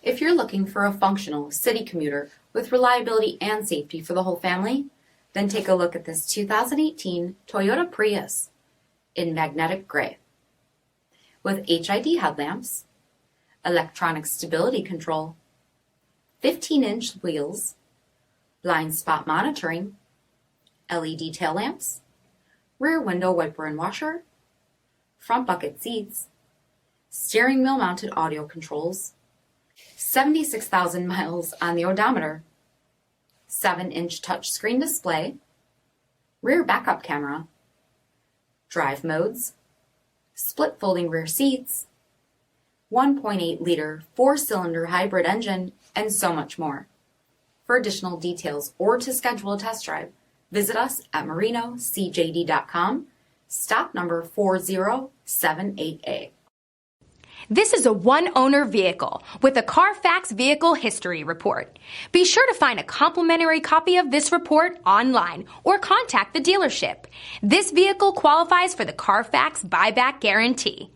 If you're looking for a functional city commuter with reliability and safety for the whole family, then take a look at this 2018 Toyota Prius in magnetic gray. With HID headlamps, electronic stability control, 15-inch wheels, blind spot monitoring, LED tail lamps, rear window wiper and washer, front bucket seats, steering wheel mounted audio controls, 76,000 miles on the odometer, 7-inch touchscreen display, rear backup camera, drive modes, split folding rear seats, 1.8-liter 4-cylinder hybrid engine, and so much more. For additional details or to schedule a test drive, visit us at marinocjd.com, stock number 4078A. This is a one-owner vehicle with a Carfax Vehicle History Report. Be sure to find a complimentary copy of this report online or contact the dealership. This vehicle qualifies for the Carfax Buyback Guarantee.